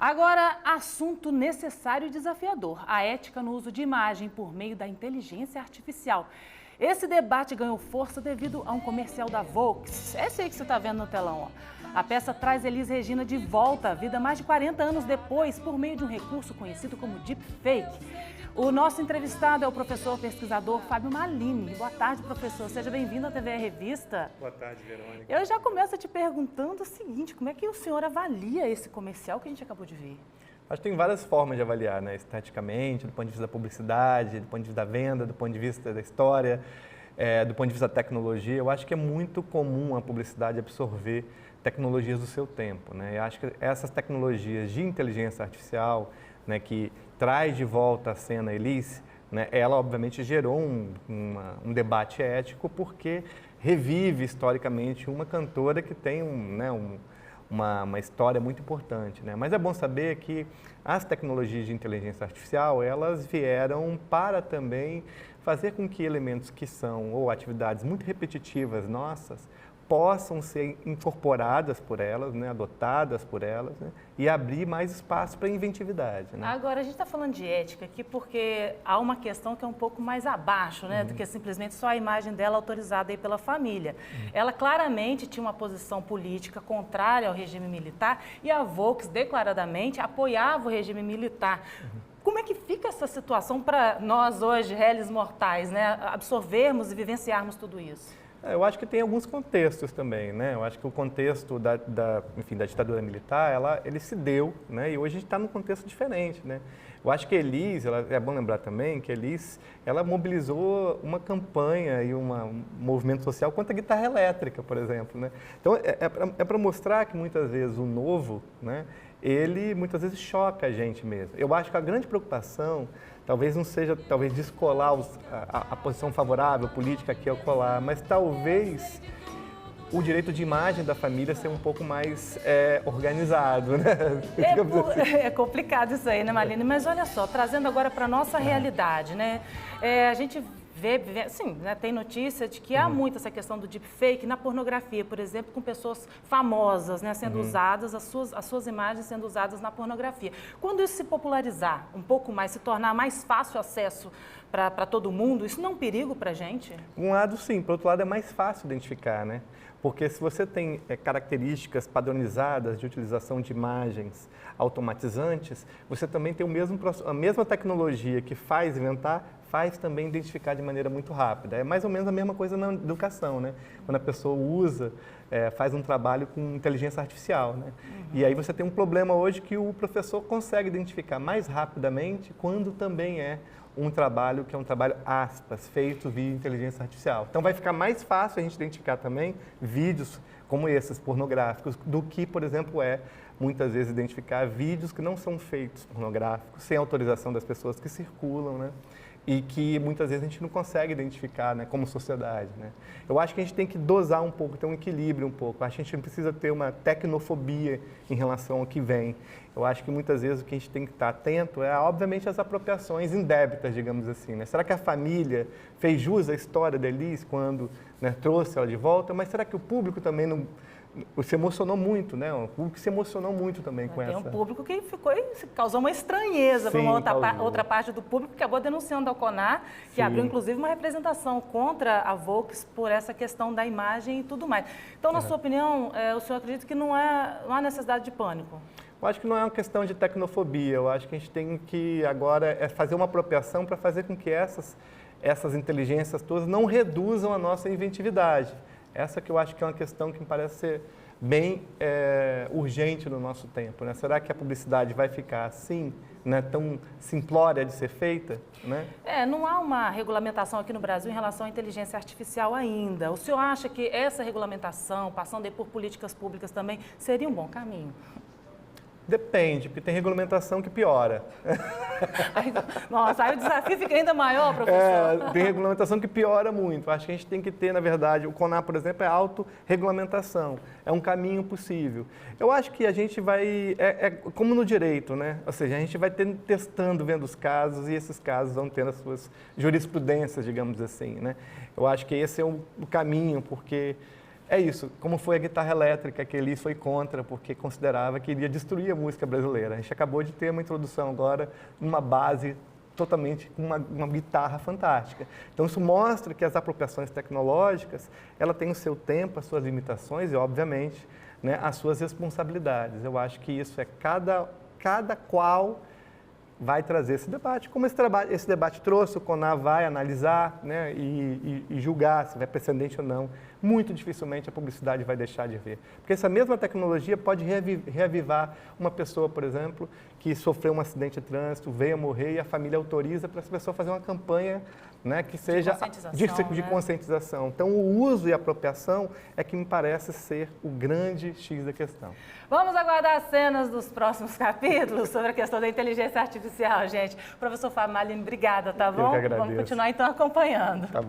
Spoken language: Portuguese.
Agora, assunto necessário e desafiador: a ética no uso de imagem por meio da inteligência artificial. Esse debate ganhou força devido a um comercial da Volks. Esse aí que você está vendo no telão, ó. A peça traz Elis Regina de volta à vida mais de 40 anos depois, por meio de um recurso conhecido como deepfake. O nosso entrevistado é o professor pesquisador Fábio Malini. Boa tarde, professor. Seja bem-vindo à TVE Revista. Boa tarde, Verônica. Eu já começo te perguntando o seguinte: como é que o senhor avalia esse comercial que a gente acabou de ver? Acho que tem várias formas de avaliar, né? Esteticamente, do ponto de vista da publicidade, do ponto de vista da venda, do ponto de vista da história, do ponto de vista da tecnologia. Eu acho que é muito comum a publicidade absorver tecnologias do seu tempo, né? Eu acho que essas tecnologias de inteligência artificial, né, que traz de volta à cena a Elis, né, ela obviamente gerou um debate ético, porque revive historicamente uma cantora que tem uma história muito importante, né? Mas é bom saber que as tecnologias de inteligência artificial, elas vieram para também fazer com que elementos que são, ou atividades muito repetitivas nossas, possam ser incorporadas por elas, né, adotadas por elas, né, e abrir mais espaço para a inventividade, né? Agora, a gente está falando de ética aqui porque há uma questão que é um pouco mais abaixo, né, do que simplesmente só a imagem dela autorizada aí pela família. Ela claramente tinha uma posição política contrária ao regime militar e a Volks declaradamente apoiava o regime militar. Como é que fica essa situação para nós hoje, réis mortais, né, absorvermos e vivenciarmos tudo isso? Eu acho que tem alguns contextos também, né? Eu acho que o contexto da ditadura militar, ele se deu, né? E hoje a gente está num contexto diferente, né? Eu acho que Elis, é bom lembrar também que Elis, ela mobilizou uma campanha e um movimento social contra a guitarra elétrica, por exemplo, né? Então, é para mostrar que muitas vezes o novo, né, ele muitas vezes choca a gente mesmo. Eu acho que a grande preocupação talvez não seja descolar a posição favorável, política aqui ao colar, mas talvez o direito de imagem da família ser um pouco mais organizado, né? É complicado isso aí, né, Malini? Mas olha só, trazendo agora para a nossa realidade, né? A gente sim, né, tem notícia de que há muito essa questão do deepfake na pornografia, por exemplo, com pessoas famosas, né, sendo usadas, as suas imagens sendo usadas na pornografia. Quando isso se popularizar um pouco mais, se tornar mais fácil acesso para todo mundo, isso não é um perigo para a gente? Por um lado, sim. Por outro lado, é mais fácil identificar, né? Porque se você tem características padronizadas de utilização de imagens automatizantes, você também tem a mesma tecnologia que faz inventar, faz também identificar de maneira muito rápida. É mais ou menos a mesma coisa na educação, né? Quando a pessoa faz um trabalho com inteligência artificial, né? E aí você tem um problema hoje que o professor consegue identificar mais rapidamente quando também é um trabalho que é um trabalho, aspas, feito via inteligência artificial. Então vai ficar mais fácil a gente identificar também vídeos como esses, pornográficos, do que, por exemplo, muitas vezes identificar vídeos que não são feitos pornográficos, sem autorização das pessoas que circulam, né? E que muitas vezes a gente não consegue identificar, né, como sociedade, né? Eu acho que a gente tem que dosar um pouco, ter um equilíbrio um pouco. Acho que a gente não precisa ter uma tecnofobia em relação ao que vem. Eu acho que muitas vezes o que a gente tem que estar atento obviamente, as apropriações indébitas, digamos assim, né? Será que a família fez jus à história da Elis quando, né, trouxe ela de volta? Mas será que o público também não se emocionou muito, né? O público se emocionou muito também com essa... Tem um público que causou uma estranheza para uma outra parte do público que acabou denunciando ao CONAR, que abriu inclusive uma representação contra a Volks por essa questão da imagem e tudo mais. Então, na sua opinião, o senhor acredita que não há necessidade de pânico? Eu acho que não é uma questão de tecnofobia. Eu acho que a gente tem que agora fazer uma apropriação para fazer com que essas inteligências todas não reduzam a nossa inventividade. Essa que eu acho que é uma questão que me parece ser bem urgente no nosso tempo, né? Será que a publicidade vai ficar assim, né, tão simplória de ser feita, né? Não há uma regulamentação aqui no Brasil em relação à inteligência artificial ainda. O senhor acha que essa regulamentação, passando aí por políticas públicas também, seria um bom caminho? Depende, porque tem regulamentação que piora. Nossa, aí o desafio fica ainda maior, professor. Tem regulamentação que piora muito. Acho que a gente tem que ter, na verdade, o CONAR, por exemplo, é autorregulamentação. É um caminho possível. Eu acho que a gente vai, como no direito, né? Ou seja, a gente vai testando, vendo os casos, e esses casos vão tendo as suas jurisprudências, digamos assim, né? Eu acho que esse é o caminho, porque É isso, como foi a guitarra elétrica, que ele foi contra, porque considerava que iria destruir a música brasileira. A gente acabou de ter uma introdução agora, numa base totalmente com uma guitarra fantástica. Então, isso mostra que as apropriações tecnológicas, ela tem o seu tempo, as suas limitações e, obviamente, né, as suas responsabilidades. Eu acho que isso é cada qual vai trazer esse debate, como esse debate trouxe, o CONAR vai analisar, né, e julgar se vai precedente ou não. Muito dificilmente a publicidade vai deixar de ver. Porque essa mesma tecnologia pode reavivar uma pessoa, por exemplo, que sofreu um acidente de trânsito, veio a morrer e a família autoriza para essa pessoa fazer uma campanha, né, que seja de conscientização. Então, o uso e a apropriação é que me parece ser o grande X da questão. Vamos aguardar as cenas dos próximos capítulos sobre a questão da inteligência artificial, gente. Professor Fábio Malino, obrigada, tá bom? Eu que agradeço. Vamos continuar, então, acompanhando. Tá bom.